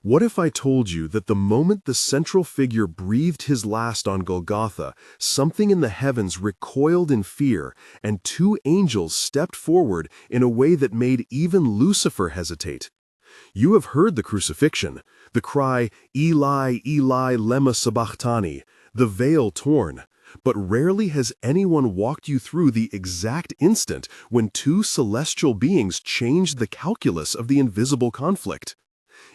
What if I told you that the moment the central figure breathed his last on Golgotha, something in the heavens recoiled in fear, and two angels stepped forward in a way that made even Lucifer hesitate? You have heard the crucifixion, the cry, Eli, Eli, lema sabachthani, the veil torn. But rarely has anyone walked you through the exact instant when two celestial beings changed the calculus of the invisible conflict.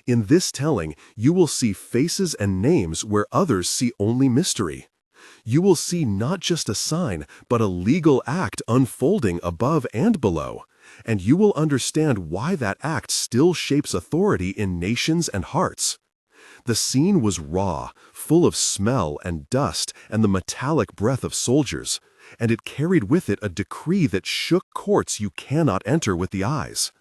In this telling, you will see faces and names where others see only mystery. You will see not just a sign, but a legal act unfolding above and below. And you will understand why that act still shapes authority in nations and hearts. The scene was raw, full of smell and dust and the metallic breath of soldiers, and it carried with it a decree that shook courts you cannot enter with the eyes.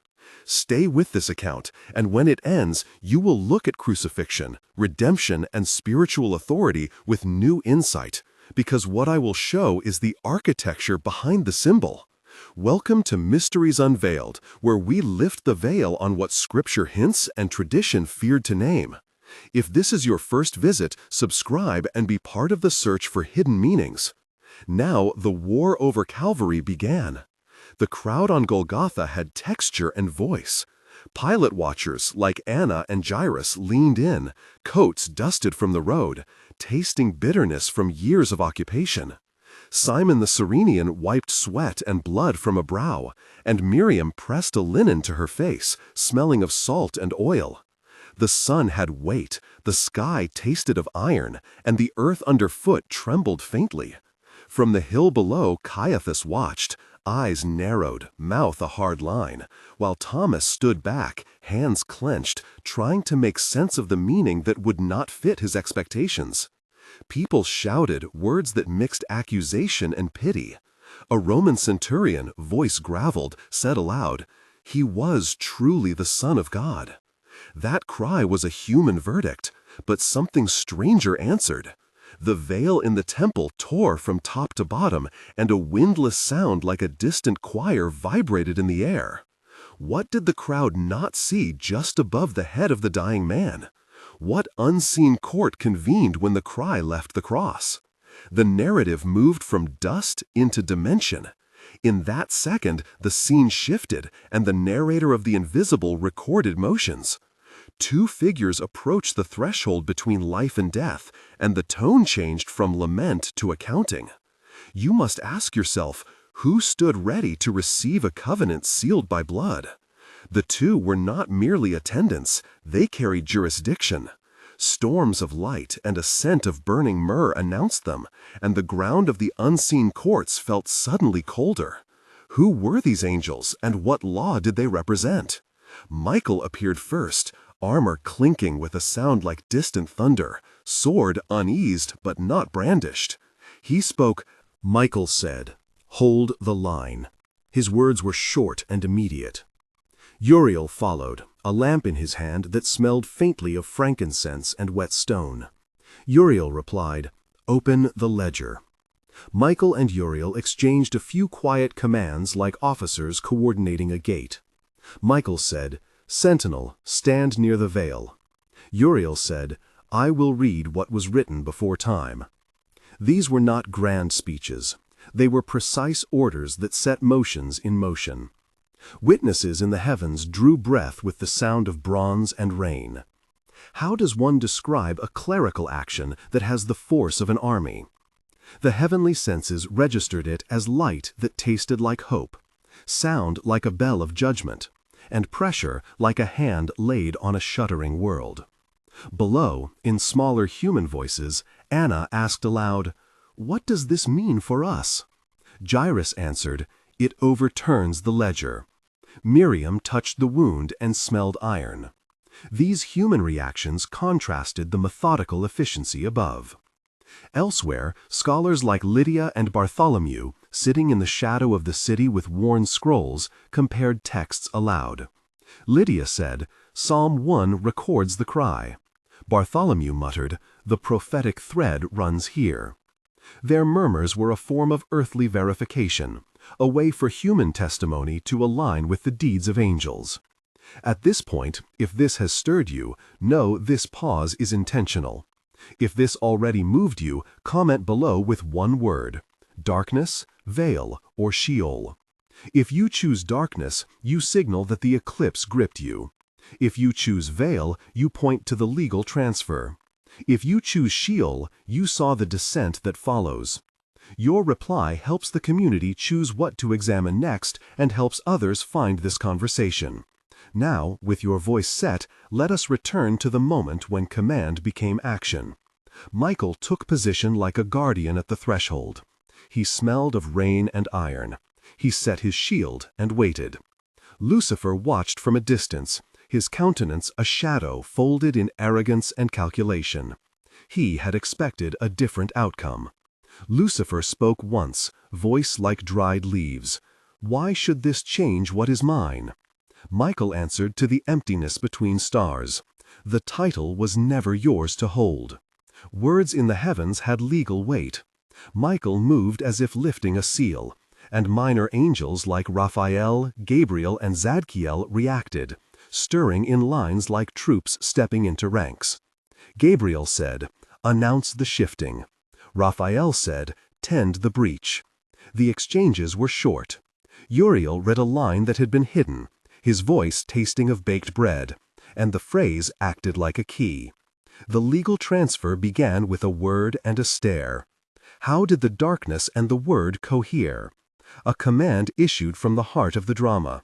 Stay with this account, and when it ends, you will look at crucifixion, redemption, and spiritual authority with new insight, because what I will show is the architecture behind the symbol. Welcome to Mysteries Unveiled, where we lift the veil on what Scripture hints and tradition feared to name. If this is your first visit, subscribe and be part of the search for hidden meanings. Now, the war over Calvary began. The crowd on Golgotha had texture and voice. Pilate watchers like Anna and Jairus leaned in, coats dusted from the road, tasting bitterness from years of occupation. Simon the Cyrenian wiped sweat and blood from a brow, and Miriam pressed a linen to her face, smelling of salt and oil. The sun had weight, the sky tasted of iron, and the earth underfoot trembled faintly. From the hill below Caiaphas watched, eyes narrowed, mouth a hard line, while Thomas stood back, hands clenched, trying to make sense of the meaning that would not fit his expectations. People shouted words that mixed accusation and pity. A Roman centurion, voice graveled, said aloud, "He was truly the Son of God." That cry was a human verdict, but something stranger answered. The veil in the temple tore from top to bottom, and a windless sound like a distant choir vibrated in the air. What did the crowd not see just above the head of the dying man? What unseen court convened when the cry left the cross? The narrative moved from dust into dimension. In that second, the scene shifted, and the narrator of the invisible recorded motions. Two figures approached the threshold between life and death, and the tone changed from lament to accounting. You must ask yourself, who stood ready to receive a covenant sealed by blood? The two were not merely attendants, they carried jurisdiction. Storms of light and a scent of burning myrrh announced them, and the ground of the unseen courts felt suddenly colder. Who were these angels, and what law did they represent? Michael appeared first, armor clinking with a sound like distant thunder, sword uneased but not brandished. He spoke. Michael said, "Hold the line." His words were short and immediate. Uriel followed, a lamp in his hand that smelled faintly of frankincense and wet stone. Uriel replied, "Open the ledger." Michael and Uriel exchanged a few quiet commands like officers coordinating a gate. Michael said, "Sentinel, stand near the veil." Uriel said, "I will read what was written before time." These were not grand speeches. They were precise orders that set motions in motion. Witnesses in the heavens drew breath with the sound of bronze and rain. How does one describe a clerical action that has the force of an army? The heavenly senses registered it as light that tasted like hope, sound like a bell of judgment, and pressure like a hand laid on a shuddering world. Below, in smaller human voices, Anna asked aloud, "What does this mean for us?" Jairus answered, "It overturns the ledger." Miriam touched the wound and smelled iron. These human reactions contrasted the methodical efficiency above. Elsewhere, scholars like Lydia and Bartholomew, sitting in the shadow of the city with worn scrolls, compared texts aloud. Lydia said, "Psalm 1 records the cry." Bartholomew muttered, "The prophetic thread runs here." Their murmurs were a form of earthly verification, a way for human testimony to align with the deeds of angels. At this point, if this has stirred you, know this pause is intentional. If this already moved you, comment below with one word: darkness, veil, or Sheol. If you choose darkness, you signal that the eclipse gripped you. If you choose veil, you point to the legal transfer. If you choose Sheol, you saw the descent that follows. Your reply helps the community choose what to examine next and helps others find this conversation. Now, with your voice set, let us return to the moment when command became action. Michael took position like a guardian at the threshold. He smelled of rain and iron. He set his shield and waited. Lucifer watched from a distance, his countenance a shadow folded in arrogance and calculation. He had expected a different outcome. Lucifer spoke once, voice like dried leaves. Why should this change what is mine? Michael answered to the emptiness between stars. The title was never yours to hold. Words in the heavens had legal weight. Michael moved as if lifting a seal, and minor angels like Raphael, Gabriel, and Zadkiel reacted, stirring in lines like troops stepping into ranks. Gabriel said, "Announce the shifting." Raphael said, "Tend the breach." The exchanges were short. Uriel read a line that had been hidden, his voice tasting of baked bread, and the phrase acted like a key. The legal transfer began with a word and a stare. How did the darkness and the word cohere? A command issued from the heart of the drama.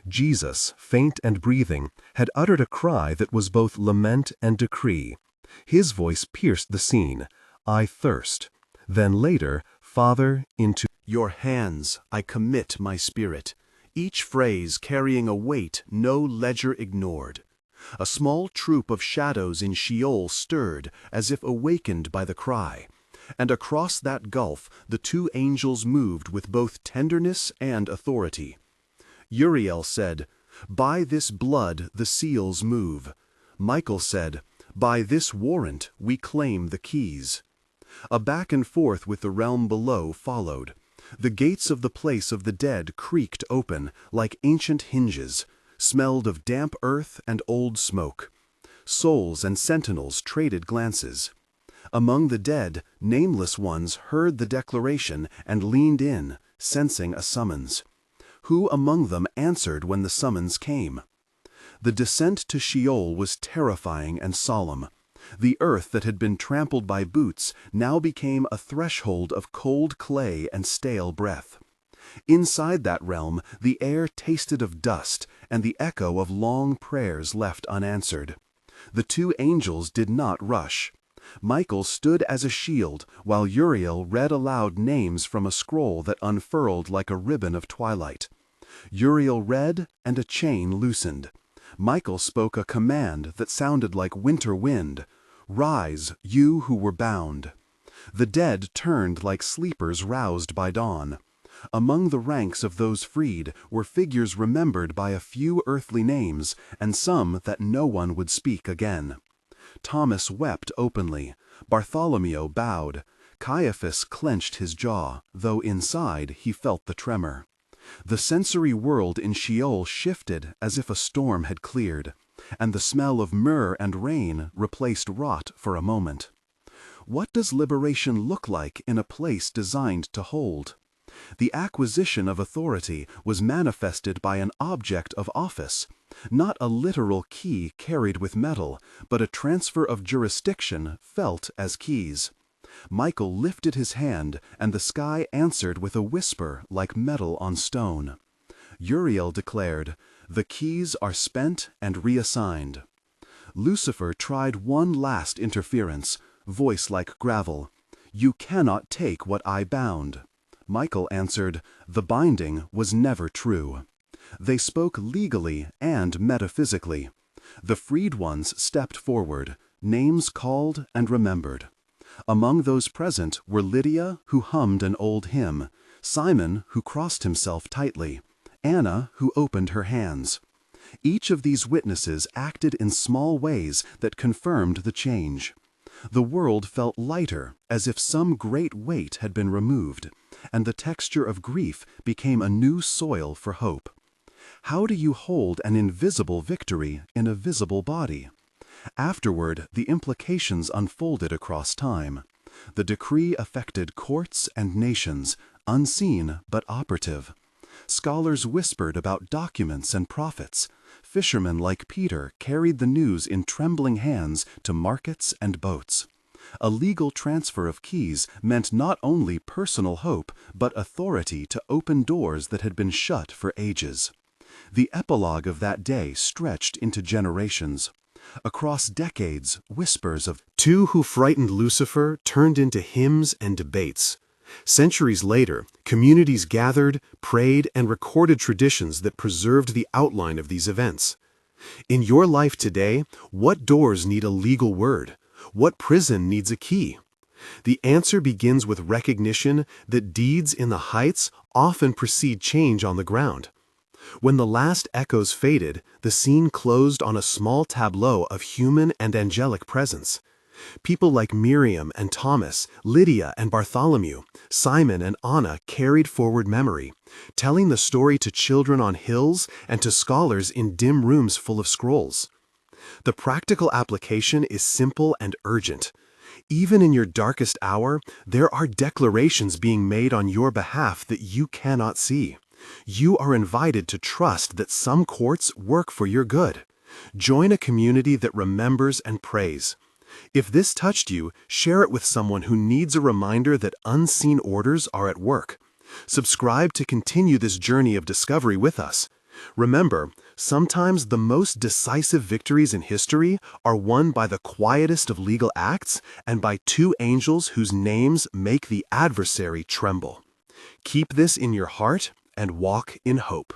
Jesus, faint and breathing, had uttered a cry that was both lament and decree. His voice pierced the scene. "I thirst." Then later, "Father, into your hands I commit my spirit," each phrase carrying a weight no ledger ignored. A small troop of shadows in Sheol stirred as if awakened by the cry, and across that gulf the two angels moved with both tenderness and authority. Uriel said, "By this blood the seals move." Michael said, "By this warrant we claim the keys." A back and forth with the realm below followed. The gates of the place of the dead creaked open like ancient hinges, smelled of damp earth and old smoke. Souls and sentinels traded glances. Among the dead, nameless ones heard the declaration and leaned in, sensing a summons. Who among them answered when the summons came? The descent to Sheol was terrifying and solemn. The earth that had been trampled by boots now became a threshold of cold clay and stale breath. Inside that realm, the air tasted of dust and the echo of long prayers left unanswered. The two angels did not rush. Michael stood as a shield, while Uriel read aloud names from a scroll that unfurled like a ribbon of twilight. Uriel read, and a chain loosened. Michael spoke a command that sounded like winter wind. "Rise, you who were bound." The dead turned like sleepers roused by dawn. Among the ranks of those freed were figures remembered by a few earthly names, and some that no one would speak again. Thomas wept openly. Bartholomew bowed. Caiaphas clenched his jaw, though inside he felt the tremor. The sensory world in Sheol shifted as if a storm had cleared, and the smell of myrrh and rain replaced rot for a moment. What does liberation look like in a place designed to hold? The acquisition of authority was manifested by an object of office, not a literal key carried with metal, but a transfer of jurisdiction felt as keys. Michael lifted his hand, and the sky answered with a whisper like metal on stone. Uriel declared, "The keys are spent and reassigned." Lucifer tried one last interference, voice like gravel. "You cannot take what I bound." Michael answered, "The binding was never true." They spoke legally and metaphysically. The freed ones stepped forward, names called and remembered. Among those present were Lydia, who hummed an old hymn, Simon, who crossed himself tightly, Anna, who opened her hands. Each of these witnesses acted in small ways that confirmed the change. The world felt lighter, as if some great weight had been removed, and the texture of grief became a new soil for hope. How do you hold an invisible victory in a visible body? Afterward, the implications unfolded across time. The decree affected courts and nations, unseen but operative. Scholars whispered about documents and prophets. Fishermen like Peter carried the news in trembling hands to markets and boats. A legal transfer of keys meant not only personal hope, but authority to open doors that had been shut for ages. The epilogue of that day stretched into generations. Across decades, whispers of Two who frightened Lucifer turned into hymns and debates. Centuries later, communities gathered, prayed, and recorded traditions that preserved the outline of these events. In your life today, what doors need a legal word? What prison needs a key? The answer begins with recognition that deeds in the heights often precede change on the ground. When the last echoes faded, the scene closed on a small tableau of human and angelic presence. People like Miriam and Thomas, Lydia and Bartholomew, Simon and Anna carried forward memory, telling the story to children on hills and to scholars in dim rooms full of scrolls. The practical application is simple and urgent. Even in your darkest hour, there are declarations being made on your behalf that you cannot see. You are invited to trust that some courts work for your good. Join a community that remembers and prays. If this touched you, share it with someone who needs a reminder that unseen orders are at work. Subscribe to continue this journey of discovery with us. Remember, sometimes the most decisive victories in history are won by the quietest of legal acts and by two angels whose names make the adversary tremble. Keep this in your heart and walk in hope.